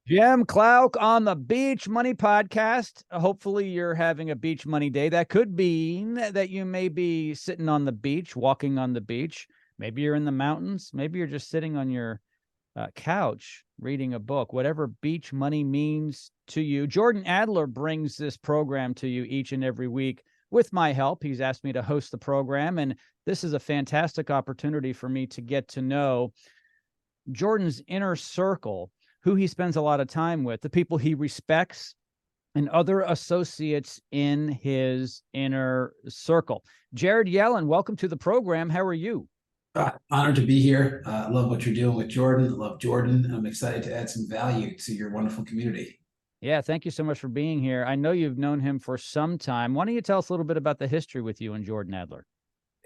Jim Klauck on the Beach Money Podcast. Hopefully, you're having a beach money day. That could mean that you may be sitting on the beach, walking on the beach. Maybe you're in the mountains. Maybe you're just sitting on your couch reading a book. Whatever beach money means to you. Jordan Adler brings this program to you each and every week with my help. He's asked me to host the program, and this is a fantastic opportunity for me to get to know Jordan's inner circle, who he spends a lot of time with, the people he respects, and other associates in his inner circle. Jared Yellin, welcome to the program. How are you? Honored to be here. Love what you're doing with Jordan. I love Jordan. I'm excited to add some value to your wonderful community. Yeah, thank you so much for being here. I know you've known him for some time. Why don't you tell us a little bit about the history with you and Jordan Adler?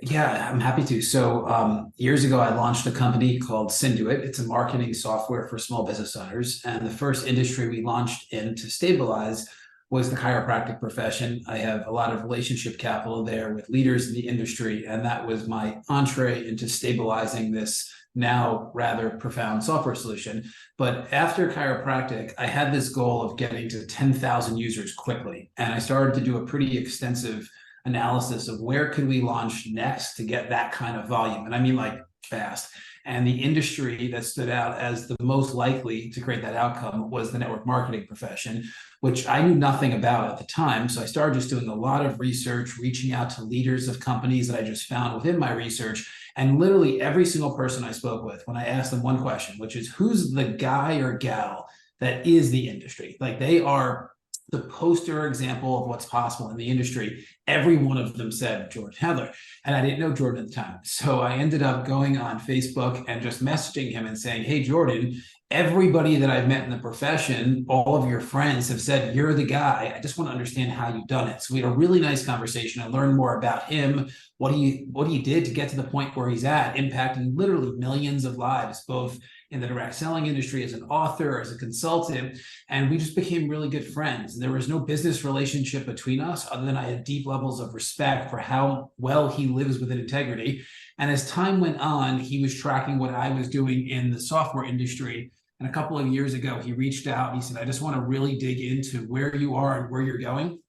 Yeah, I'm happy to. So years ago, I launched a company called Synduit. It's a marketing software for small business owners. And the first industry we launched in to stabilize was the chiropractic profession. I have a lot of relationship capital there with leaders in the industry. And that was my entree into stabilizing this now rather profound software solution. But after chiropractic, I had this goal of getting to 10,000 users quickly. And I started to do a pretty extensive analysis of where could we launch next to get that kind of volume. And I mean like fast. And the industry that stood out as the most likely to create that outcome was the network marketing profession, which I knew nothing about at the time. So I started just doing a lot of research, reaching out to leaders of companies that I just found within my research. And literally every single person I spoke with, when I asked them one question, which is who's the guy or gal that is the industry? Like they are the poster example of what's possible in the industry. Every one of them said Jordan Adler, and I didn't know Jordan at the time. So I ended up going on Facebook and just messaging him and saying, hey, Jordan, everybody that I've met in the profession, all of your friends have said, you're the guy. I just want to understand how you've done it. So we had a really nice conversation. I learned more about him, what he did to get to the point where he's at, impacting literally millions of lives, both in the direct selling industry, as an author, as a consultant, and we just became really good friends. And there was no business relationship between us other than I had deep levels of respect for how well he lives with integrity. And as time went on, he was tracking what I was doing in the software industry. And a couple of years ago, he reached out and he said, I just want to really dig into where you are and where you're going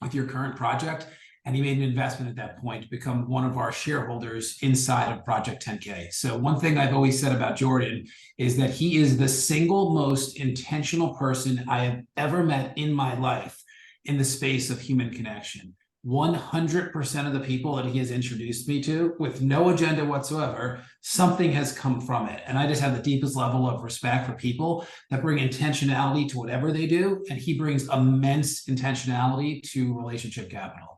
with your current project. And he made an investment at that point to become one of our shareholders inside of Project 10K. So one thing I've always said about Jordan is that he is the single most intentional person I have ever met in my life in the space of human connection. 100% of the people that he has introduced me to, with no agenda whatsoever, something has come from it. And I just have the deepest level of respect for people that bring intentionality to whatever they do. And he brings immense intentionality to relationship capital.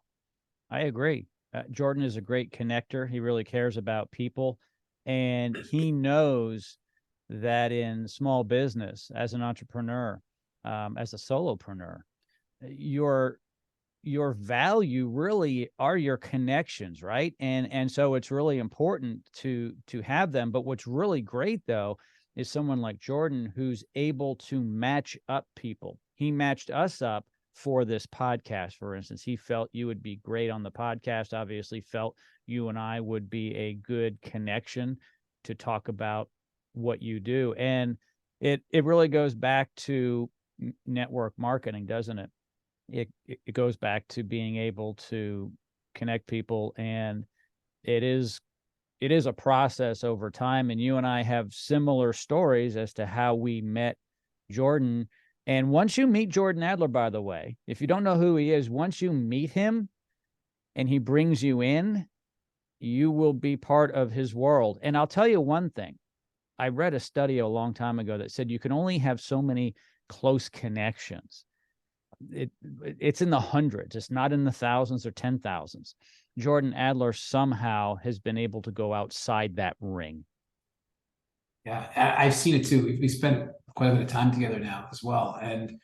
I agree. Jordan is a great connector. He really cares about people, and he knows that in small business, as an entrepreneur, as a solopreneur, your value really are your connections, right? And so it's really important to have them. But what's really great though is someone like Jordan who's able to match up people. He matched us up for this podcast. For instance, he felt you would be great on the podcast, obviously felt you and I would be a good connection to talk about what you do. And it really goes back to network marketing, doesn't it? It goes back to being able to connect people, and it is a process over time. And you and I have similar stories as to how we met Jordan. And once you meet Jordan Adler, by the way, if you don't know who he is, once you meet him and he brings you in, you will be part of his world. And I'll tell you one thing. I read a study a long time ago that said you can only have so many close connections. It's in the hundreds. It's not in the thousands or 10,000s. Jordan Adler somehow has been able to go outside that ring. Yeah, I've seen it too. We spent quite a bit of time together now as well. And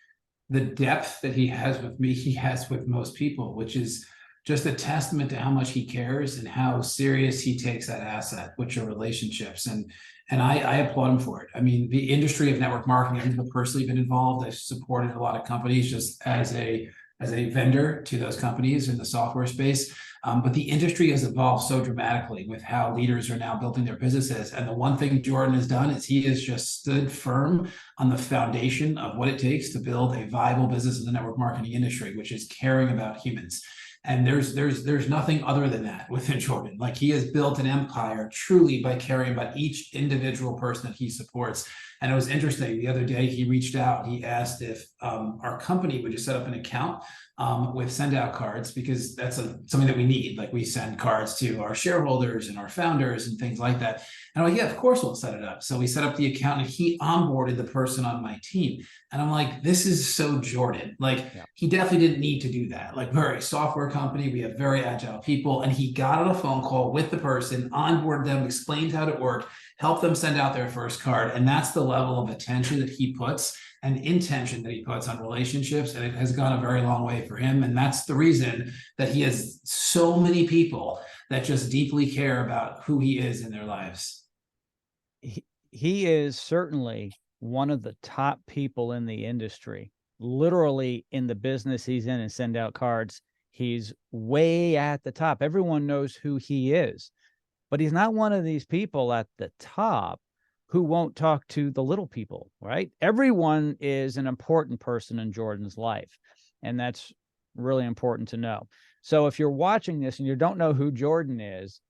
the depth that he has with me, he has with most people, which is just a testament to how much he cares and how serious he takes that asset, which are relationships. And I applaud him for it. I mean, the industry of network marketing, I've personally been involved. I've supported a lot of companies just as a as a vendor to those companies in the software space. But the industry has evolved so dramatically with how leaders are now building their businesses. And the one thing Jordan has done is he has just stood firm on the foundation of what it takes to build a viable business in the network marketing industry, which is caring about humans. And there's nothing other than that within Jordan. Like, he has built an empire truly by caring about each individual person that he supports. And it was interesting. The other day, he reached out. He asked if our company would just set up an account with send out cards, because that's something that we need. Like, we send cards to our shareholders and our founders and things like that. And I'm like, yeah, of course we'll set it up. So we set up the account, and he onboarded the person on my team. And I'm like, this is so Jordan. Like, he definitely didn't need to do that. Like, we're a software company. We have very agile people. And he got on a phone call with the person, onboarded them, explained how to work, helped them send out their first card. And that's the level of attention that he puts and intention that he puts on relationships. And it has gone a very long way for him. And that's the reason that he has so many people that just deeply care about who he is in their lives. He is certainly one of the top people in the industry, literally in the business he's in and send out cards. He's way at the top. Everyone knows who he is, but he's not one of these people at the top who won't talk to the little people, right? Everyone is an important person in Jordan's life, and that's really important to know. So if you're watching this and you don't know who Jordan is,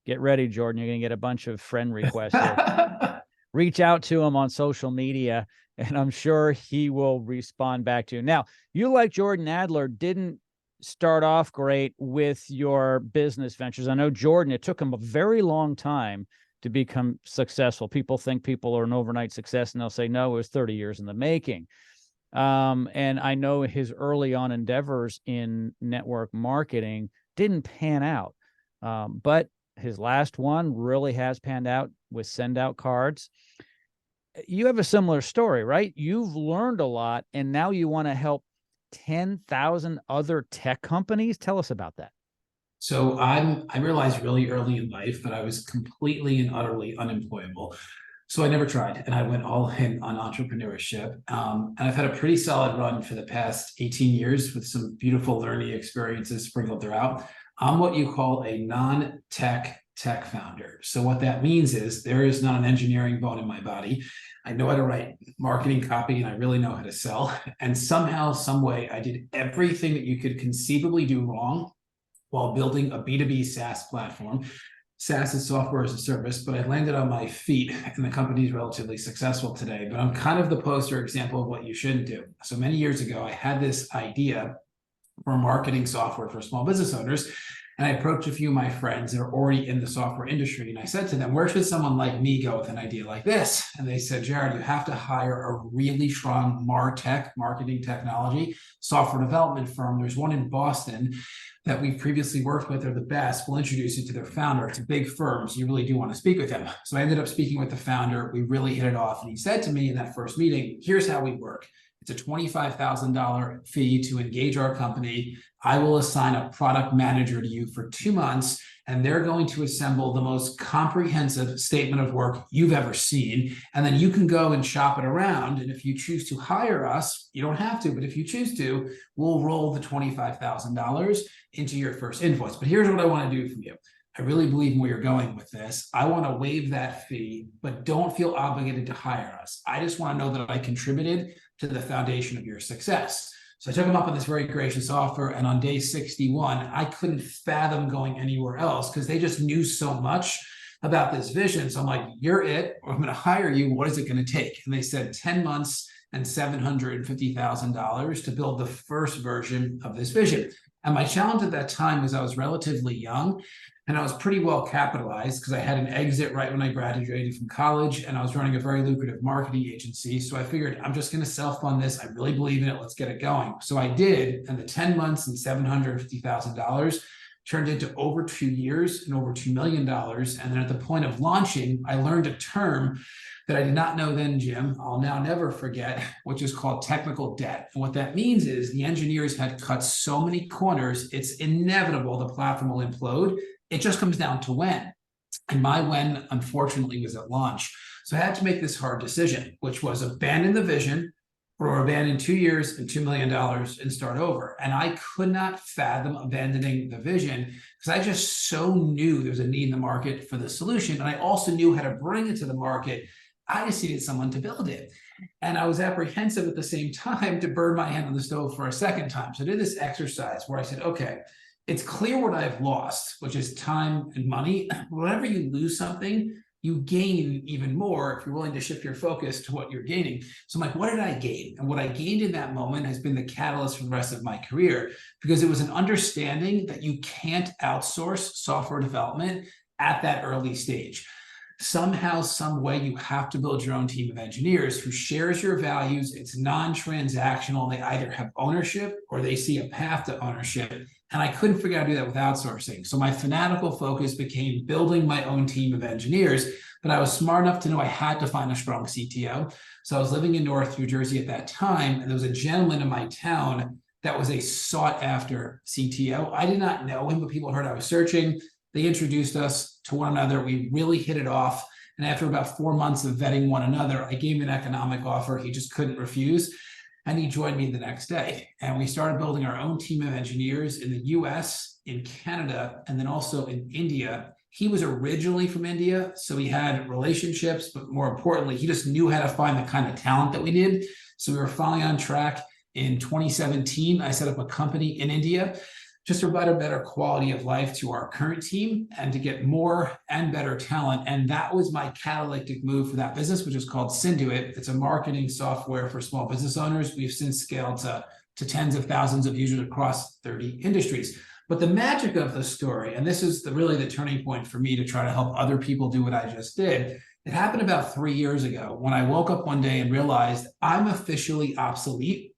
get ready, Jordan. You're going to get a bunch of friend requests here. Reach out to him on social media, and I'm sure he will respond back to you. Now, you, like Jordan Adler, didn't start off great with your business ventures. I know Jordan, it took him a very long time to become successful. People think people are an overnight success, and they'll say, no, it was 30 years in the making. And I know his early on endeavors in network marketing didn't pan out. But his last one really has panned out with send out cards. You have a similar story, right? You've learned a lot, and now you want to help 10,000 other tech companies. Tell us about that. So I realized really early in life that I was completely and utterly unemployable. So I never tried, and I went all in on entrepreneurship. And I've had a pretty solid run for the past 18 years with some beautiful learning experiences sprinkled throughout. I'm what you call a non-tech tech founder. So what that means is there is not an engineering bone in my body. I know how to write marketing copy, and I really know how to sell. And somehow, some way, I did everything that you could conceivably do wrong while building a B2B SaaS platform. SaaS is software as a service, but I landed on my feet, and the company is relatively successful today. But I'm kind of the poster example of what you shouldn't do. So many years ago, I had this idea for marketing software for small business owners. And I approached a few of my friends that are already in the software industry. And I said to them, where should someone like me go with an idea like this? And they said, Jared, you have to hire a really strong MarTech, marketing technology, software development firm. There's one in Boston that we've previously worked with. They're the best. We'll introduce you to their founder. It's a big firm, so you really do want to speak with them. So I ended up speaking with the founder. We really hit it off. And he said to me in that first meeting, here's how we work. It's a $25,000 fee to engage our company. I will assign a product manager to you for 2 months, and they're going to assemble the most comprehensive statement of work you've ever seen. And then you can go and shop it around. And if you choose to hire us, you don't have to, but if you choose to, we'll roll the $25,000 into your first invoice. But here's what I want to do for you. I really believe in where you're going with this. I want to waive that fee, but don't feel obligated to hire us. I just want to know that I contributed to the foundation of your success. So I took him up on this very gracious offer. And on day 61, I couldn't fathom going anywhere else because they just knew so much about this vision. So I'm like, you're it, or I'm going to hire you. What is it going to take? And they said 10 months and $750,000 to build the first version of this vision. And my challenge at that time was I was relatively young, and I was pretty well capitalized because I had an exit right when I graduated from college, and I was running a very lucrative marketing agency. So I figured I'm just going to self-fund this. I really believe in it. Let's get it going. So I did, and the 10 months and $750,000 turned into over 2 years and over $2 million. And then at the point of launching, I learned a term that I did not know then, Jim, I'll now never forget, which is called technical debt. And what that means is the engineers had cut so many corners, it's inevitable the platform will implode. It just comes down to when. And my when, unfortunately, was at launch. So I had to make this hard decision, which was abandon the vision or abandon 2 years and $2 million and start over. And I could not fathom abandoning the vision because I just so knew there was a need in the market for the solution. And I also knew how to bring it to the market. I just needed someone to build it. And I was apprehensive at the same time to burn my hand on the stove for a second time. So I did this exercise where I said, okay, it's clear what I've lost, which is time and money. Whenever you lose something, you gain even more if you're willing to shift your focus to what you're gaining. So I'm like, what did I gain? And what I gained in that moment has been the catalyst for the rest of my career, because it was an understanding that you can't outsource software development at that early stage. Somehow, some way, you have to build your own team of engineers who shares your values. It's non-transactional. They either have ownership or they see a path to ownership. And I couldn't figure out how to do that with outsourcing. So my fanatical focus became building my own team of engineers, but I was smart enough to know I had to find a strong CTO. So I was living in North New Jersey at that time, and there was a gentleman in my town that was a sought after CTO. I did not know him, but people heard I was searching. They introduced us to one another. We really hit it off. And after about 4 months of vetting one another, I gave him an economic offer he just couldn't refuse. And he joined me the next day. And we started building our own team of engineers in the US, in Canada, and then also in India. He was originally from India, so he had relationships, but more importantly, he just knew how to find the kind of talent that we needed. So we were finally on track. In 2017, I set up a company in India just to provide a better quality of life to our current team and to get more and better talent. And that was my catalytic move for that business, which is called Synduit. It's a marketing software for small business owners. We've since scaled to tens of thousands of users across 30 industries. But the magic of the story, and this is really the turning point for me to try to help other people do what I just did, it happened about 3 years ago when I woke up one day and realized I'm officially obsolete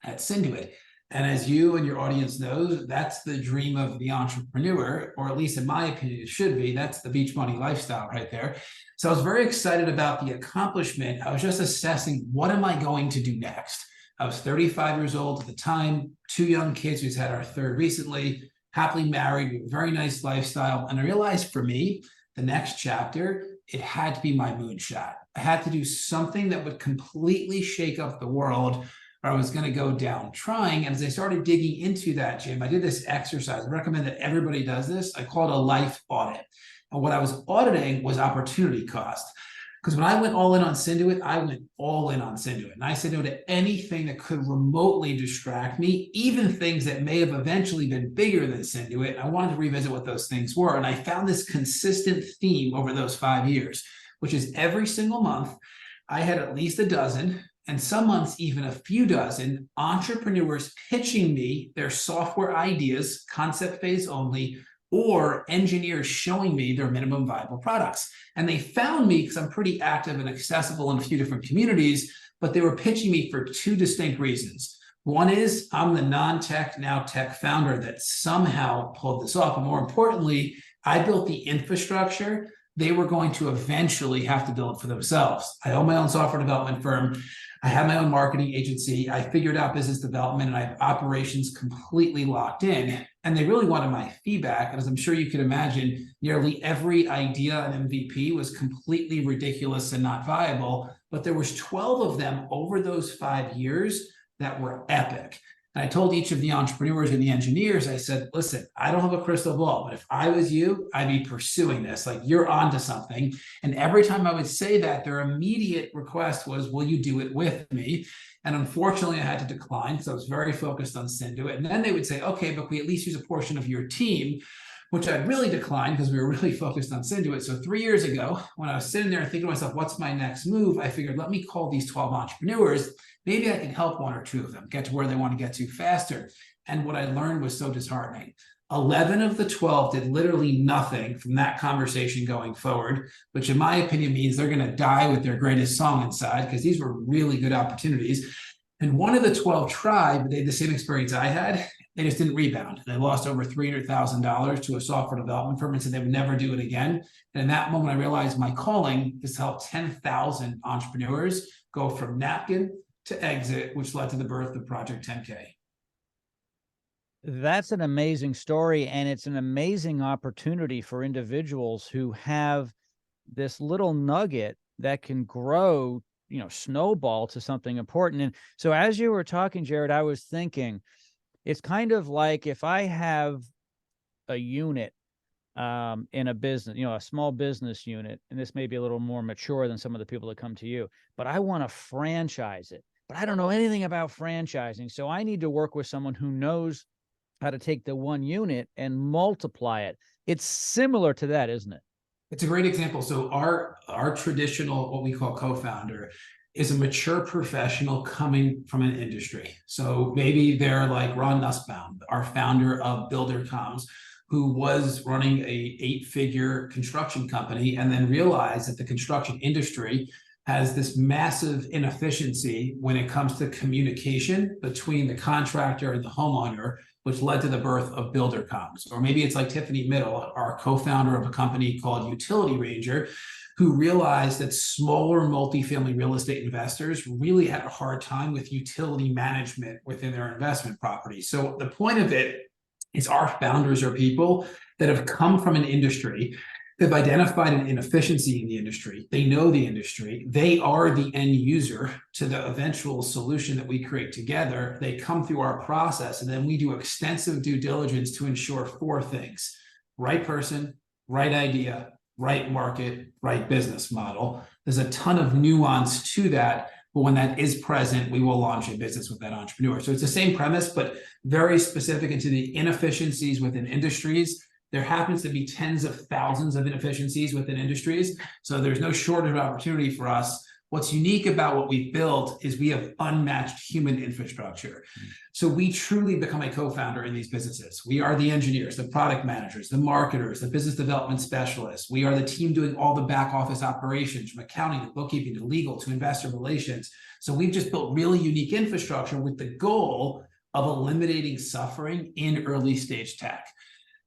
at Synduit. And as you and your audience knows, that's the dream of the entrepreneur, or at least in my opinion, it should be. That's the beach money lifestyle right there. So I was very excited about the accomplishment. I was just assessing, what am I going to do next? I was 35 years old at the time, 2 young kids. We just had our third recently, happily married, with a very nice lifestyle. And I realized for me, the next chapter, it had to be my moonshot. I had to do something that would completely shake up the world, or I was going to go down trying. And as I started digging into that, Jim, I did this exercise. I recommend that everybody does this. I call it a life audit. And what I was auditing was opportunity cost. Because when I went all in on Synduit, I went all in on Synduit. And I said no to anything that could remotely distract me, even things that may have eventually been bigger than Synduit. I wanted to revisit what those things were. And I found this consistent theme over those 5 years, which is every single month, I had at least a dozen, and some months even a few dozen, entrepreneurs pitching me their software ideas, concept phase only, or engineers showing me their minimum viable products. And they found me because I'm pretty active and accessible in a few different communities, but they were pitching me for 2 distinct reasons. One is I'm the non-tech, now tech founder that somehow pulled this off. And more importantly, I built the infrastructure they were going to eventually have to build for themselves. I own my own software development firm. I have my own marketing agency. I figured out business development, and I have operations completely locked in. And they really wanted my feedback. And as I'm sure you can imagine, nearly every idea and MVP was completely ridiculous and not viable. But there was 12 of them over those 5 years that were epic. And I told each of the entrepreneurs and the engineers, I said, listen, I don't have a crystal ball, but if I was you, I'd be pursuing this. Like, you're onto something. And every time I would say that, their immediate request was, will you do it with me? And unfortunately, I had to decline because I was very focused on Synduit. And then they would say, okay, but we at least use a portion of your team, which I'd really declined because we were really focused on Synduit. So 3 years ago, when I was sitting there thinking to myself, what's my next move? I figured, let me call these 12 entrepreneurs. Maybe I can help 1 or 2 of them get to where they want to get to faster. And what I learned was so disheartening. 11 of the 12 did literally nothing from that conversation going forward, which in my opinion means they're going to die with their greatest song inside, because these were really good opportunities. And 1 of the 12 tried, but they had the same experience I had. They just didn't rebound. They lost over $300,000 to a software development firm and said they would never do it again. And in that moment, I realized my calling is to help 10,000 entrepreneurs go from napkin to exit, which led to the birth of Project 10K. That's an amazing story, and it's an amazing opportunity for individuals who have this little nugget that can grow snowball to something important. And so as you were talking, Jared, I was thinking, it's kind of like if I have a unit in a business, a small business unit, and this may be a little more mature than some of the people that come to you, but I want to franchise it, but I don't know anything about franchising. So I need to work with someone who knows how to take the one unit and multiply it. It's similar to that, isn't it? It's a great example. So our traditional, what we call co-founder, is a mature professional coming from an industry. So maybe they're like Ron Nussbaum, our founder of Builder.coms, who was running a 8-figure construction company and then realized that the construction industry has this massive inefficiency when it comes to communication between the contractor and the homeowner, which led to the birth of Builder.coms. Or maybe it's like Tiffany Middle, our co-founder of a company called Utility Ranger, who realized that smaller multifamily real estate investors really had a hard time with utility management within their investment property. So the point of it is our founders are people that have come from an industry. They've identified an inefficiency in the industry. They know the industry. They are the end user to the eventual solution that we create together. They come through our process, and then we do extensive due diligence to ensure 4 things: right person, right idea, right market, right business model. There's a ton of nuance to that, but when that is present, we will launch a business with that entrepreneur. So it's the same premise, but very specific into the inefficiencies within industries. There happens to be tens of thousands of inefficiencies within industries. So there's no shortage of opportunity for us. What's unique about what we've built is we have unmatched human infrastructure. So we truly become a co-founder in these businesses. We are the engineers, the product managers, the marketers, the business development specialists. We are the team doing all the back office operations, from accounting to bookkeeping to legal to investor relations. So we've just built really unique infrastructure with the goal of eliminating suffering in early stage tech.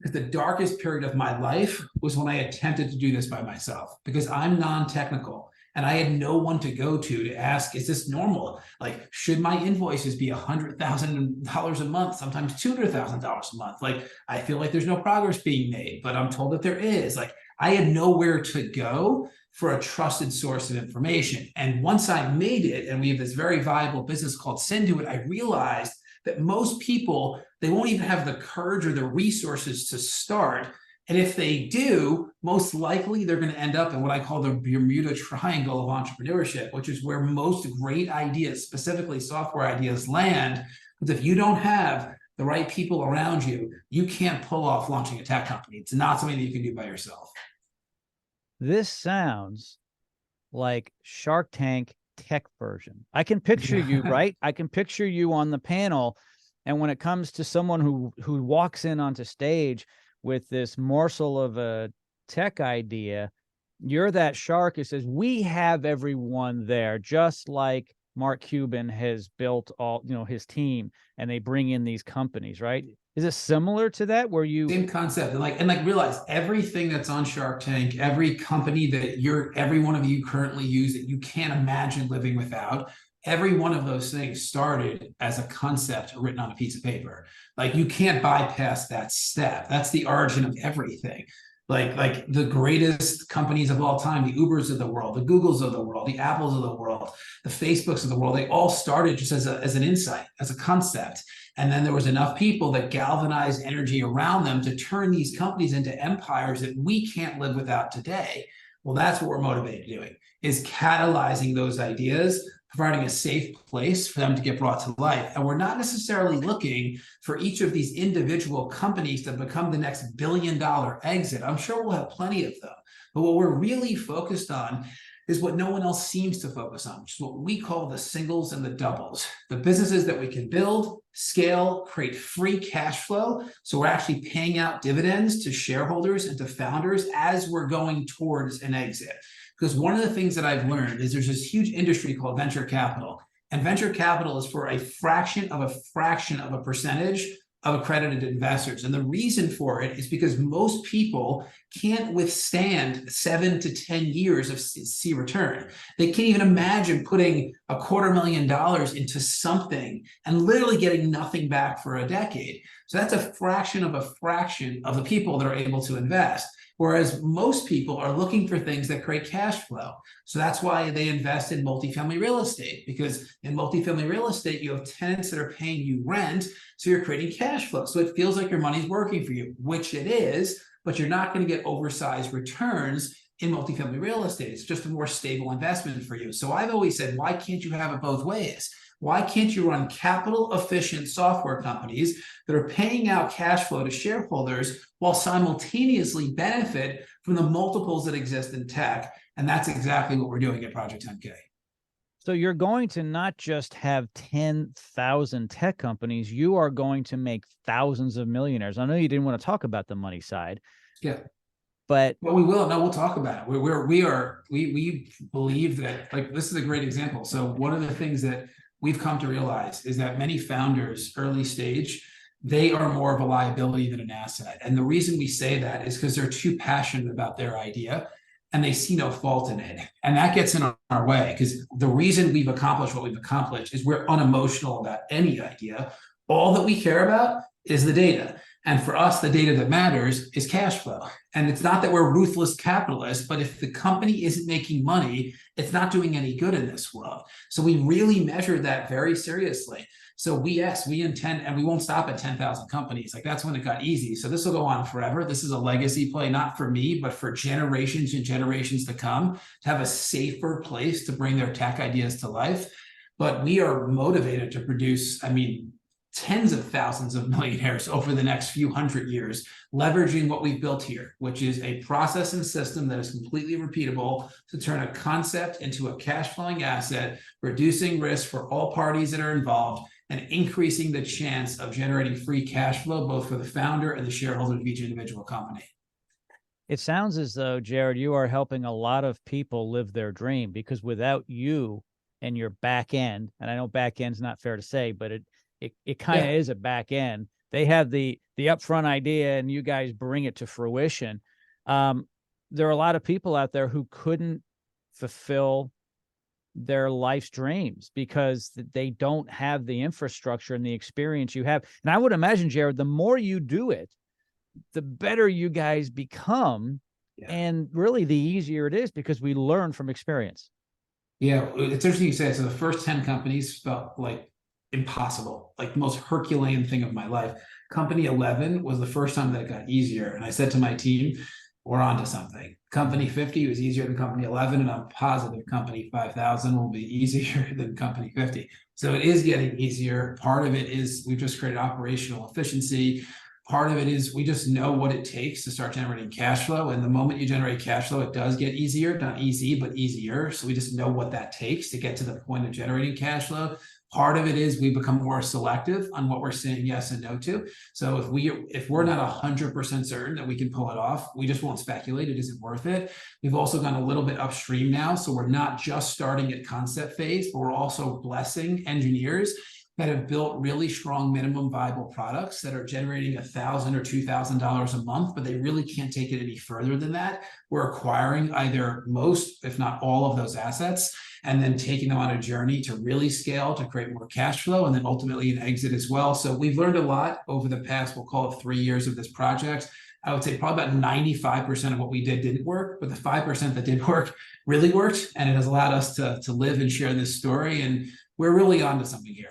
The darkest period of my life was when I attempted to do this by myself, because I'm non-technical and I had no one to go to ask, is this normal? Like, should my invoices be $100,000 a month, sometimes $200,000 a month? Like, I feel like there's no progress being made, but I'm told that there is. Like, I had nowhere to go for a trusted source of information. And once I made it, and we have this very viable business called Synduit, I realized that most people, they won't even have the courage or the resources to start. And if they do, most likely they're going to end up in what I call the Bermuda Triangle of entrepreneurship, which is where most great ideas, specifically software ideas, land. Because if you don't have the right people around you, you can't pull off launching a tech company. It's not something that you can do by yourself. This sounds like Shark Tank tech version. I can picture you, right? I can picture you on the panel. And when it comes to someone who walks in onto stage with this morsel of a tech idea, you're that shark who says, we have everyone there, just like Mark Cuban has built all, his team, and they bring in these companies, right? Is it similar to that, where you same concept, and realize everything that's on Shark Tank, every company that every one of you currently use that you can't imagine living without, every one of those things started as a concept written on a piece of paper. Like, you can't bypass that step. That's the origin of everything. Like the greatest companies of all time, the Ubers of the world, the Googles of the world, the Apples of the world, the Facebooks of the world, they all started just as an insight, as a concept. And then there was enough people that galvanized energy around them to turn these companies into empires that we can't live without today. Well, that's what we're motivated doing, is catalyzing those ideas, providing a safe place for them to get brought to life. And we're not necessarily looking for each of these individual companies to become the next billion-dollar exit. I'm sure we'll have plenty of them. But what we're really focused on is what no one else seems to focus on, which is what we call the singles and the doubles, the businesses that we can build, scale, create free cash flow. So we're actually paying out dividends to shareholders and to founders as we're going towards an exit. Because one of the things that I've learned is there's this huge industry called venture capital. And venture capital is for a fraction of a percentage of accredited investors. And the reason for it is because most people can't withstand 7 to 10 years of C return. They can't even imagine putting $250,000 into something and literally getting nothing back for a decade. So that's a fraction of the people that are able to invest. Whereas most people are looking for things that create cash flow. So that's why they invest in multifamily real estate, because in multifamily real estate, you have tenants that are paying you rent. So you're creating cash flow. So it feels like your money's working for you, which it is, but you're not going to get oversized returns in multifamily real estate. It's just a more stable investment for you. So I've always said, why can't you have it both ways? Why can't you run capital efficient software companies that are paying out cash flow to shareholders while simultaneously benefit from the multiples that exist in tech? And that's exactly what we're doing at Project 10K. So you're going to not just have 10,000 tech companies, you are going to make thousands of millionaires. I know you didn't want to talk about the money side. Yeah. But well, we will. No, we'll talk about it. We believe that, like, this is a great example. So one of the things that we've come to realize is that many founders, early stage, they are more of a liability than an asset. And the reason we say that is because they're too passionate about their idea and they see no fault in it. And that gets in our way, because the reason we've accomplished what we've accomplished is we're unemotional about any idea. All that we care about is the data. And for us, the data that matters is cash flow. And it's not that we're ruthless capitalists, but if the company isn't making money, it's not doing any good in this world. So we really measure that very seriously. So we intend, and we won't stop at 10,000 companies. Like, that's when it got easy. So this will go on forever. This is a legacy play, not for me, but for generations and generations to come, to have a safer place to bring their tech ideas to life. But we are motivated to produce, tens of thousands of millionaires over the next few hundred years, leveraging what we've built here, which is a process and system that is completely repeatable to turn a concept into a cash flowing asset, reducing risk for all parties that are involved, and increasing the chance of generating free cash flow, both for the founder and the shareholders of each individual company. It sounds as though, Jared, you are helping a lot of people live their dream, because without you and your back end, and I know back end's not fair to say, but it kind of is a back end. They have the upfront idea and you guys bring it to fruition. There are a lot of people out there who couldn't fulfill their life's dreams because they don't have the infrastructure and the experience you have. And I would imagine, Jared, the more you do it, the better you guys become. Yeah. And really the easier it is, because we learn from experience. Yeah, it's interesting you say it. So the first 10 companies felt like impossible, like the most Herculean thing of my life. Company 11 was the first time that it got easier. And I said to my team, we're on to something. Company 50 was easier than company 11. And I'm positive company 5,000 will be easier than company 50. So it is getting easier. Part of it is we've just created operational efficiency. Part of it is we just know what it takes to start generating cash flow. And the moment you generate cash flow, it does get easier, not easy, but easier. So we just know what that takes to get to the point of generating cash flow. Part of it is we become more selective on what we're saying yes and no to. So if we're not 100% certain that we can pull it off, we just won't speculate. It isn't worth it. We've also gone a little bit upstream now. So we're not just starting at concept phase, but we're also blessing engineers that have built really strong minimum viable products that are generating $1,000 or $2,000 a month, but they really can't take it any further than that. We're acquiring either most, if not all, of those assets, and then taking them on a journey to really scale, to create more cash flow, and then ultimately an exit as well. So we've learned a lot over the past, we'll call it 3 years of this project. I would say probably about 95% of what we did didn't work, but the 5% that did work really worked, and it has allowed us to live and share this story. And we're really onto something here.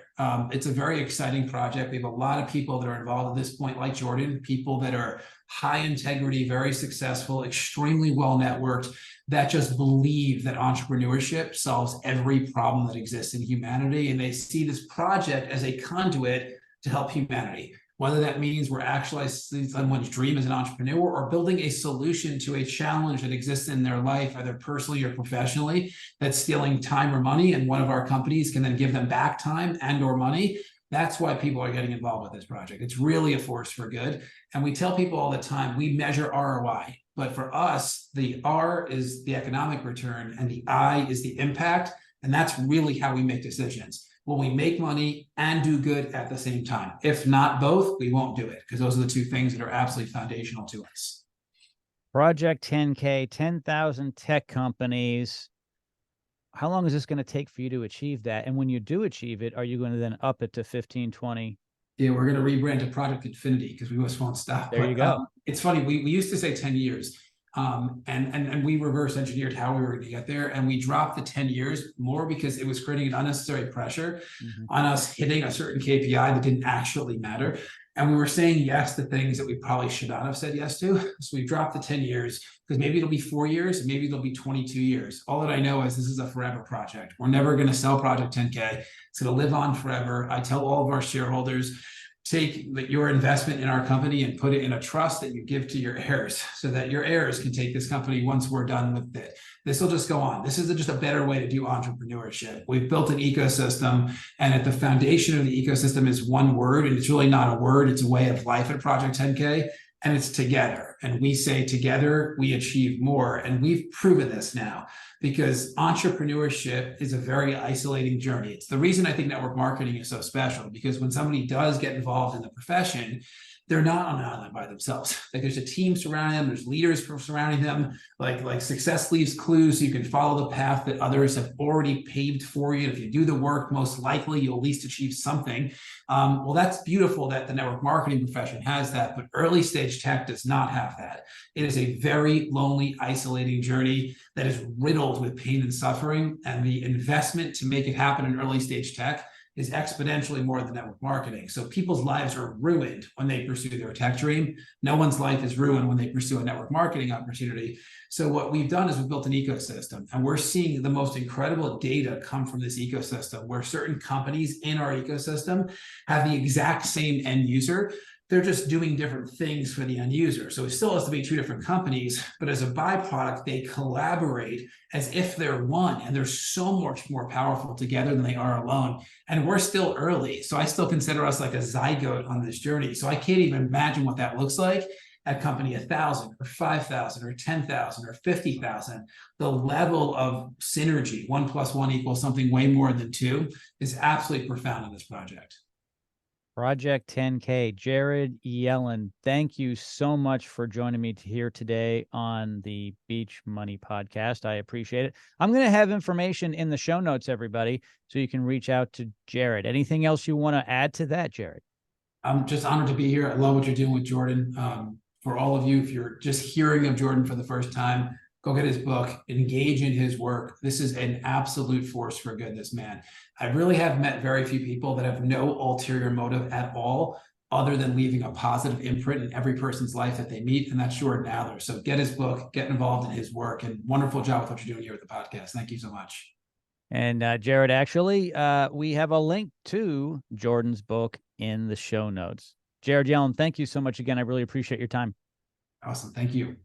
It's a very exciting project. We have a lot of people that are involved at this point, like Jordan, people that are high integrity, very successful, extremely well networked, that just believe that entrepreneurship solves every problem that exists in humanity. And they see this project as a conduit to help humanity. Whether that means we're actualizing someone's dream as an entrepreneur or building a solution to a challenge that exists in their life, either personally or professionally, that's stealing time or money, and one of our companies can then give them back time and or money. That's why people are getting involved with this project. It's really a force for good. And we tell people all the time, we measure ROI. But for us, the R is the economic return and the I is the impact. And that's really how we make decisions. Will we make money and do good at the same time? If not both, we won't do it, because those are the two things that are absolutely foundational to us. Project 10K, 10,000 tech companies. How long is this going to take for you to achieve that? And when you do achieve it, are you going to then up it to 15, 20? Yeah, we're going to rebrand to Project Infinity because we just won't stop. There you go. It's funny. We used to say 10 years. And we reverse engineered how we were going to get there. And we dropped the 10 years more because it was creating an unnecessary pressure on us hitting a certain KPI that didn't actually matter. And we were saying yes to things that we probably should not have said yes to. So we dropped the 10 years because maybe it'll be 4 years, maybe it'll be 22 years. All that I know is this is a forever project. We're never going to sell Project 10K. It's going to live on forever. I tell all of our shareholders, take your investment in our company and put it in a trust that you give to your heirs so that your heirs can take this company once we're done with it. This will just go on. This is just a better way to do entrepreneurship. We've built an ecosystem, and at the foundation of the ecosystem is one word, and it's really not a word, it's a way of life at Project 10K, and it's together. And we say together, we achieve more. And we've proven this now because entrepreneurship is a very isolating journey. It's the reason I think network marketing is so special, because when somebody does get involved in the profession, they're not on an island by themselves. Like there's a team surrounding them, there's leaders surrounding them, like success leaves clues so you can follow the path that others have already paved for you. If you do the work, most likely you'll at least achieve something. Well, that's beautiful that the network marketing profession has that, but early stage tech does not have that. It is a very lonely, isolating journey that is riddled with pain and suffering, and the investment to make it happen in early stage tech is exponentially more than network marketing. So people's lives are ruined when they pursue their tech dream. No one's life is ruined when they pursue a network marketing opportunity. So what we've done is we've built an ecosystem, and we're seeing the most incredible data come from this ecosystem, where certain companies in our ecosystem have the exact same end user. They're just doing different things for the end user. So it still has to be two different companies, but as a byproduct, they collaborate as if they're one, and they're so much more powerful together than they are alone. And we're still early. So I still consider us like a zygote on this journey. So I can't even imagine what that looks like at company 1,000 or 5,000 or 10,000 or 50,000. The level of synergy, 1 + 1 = something way more than 2, is absolutely profound in this project. Project 10K. Jared Yellin, thank you so much for joining me here today on the Beach Money Podcast. I appreciate it. I'm going to have information in the show notes, everybody, so you can reach out to Jared. Anything else you want to add to that, Jared? I'm just honored to be here. I love what you're doing with Jordan. For all of you, if you're just hearing of Jordan for the first time, go get his book, engage in his work. This is an absolute force for good, this man. I really have met very few people that have no ulterior motive at all, other than leaving a positive imprint in every person's life that they meet, and that's Jordan Adler. So get his book, get involved in his work, and wonderful job with what you're doing here with the podcast. Thank you so much. And Jared, actually, we have a link to Jordan's book in the show notes. Jared Yellin, thank you so much again. I really appreciate your time. Awesome. Thank you.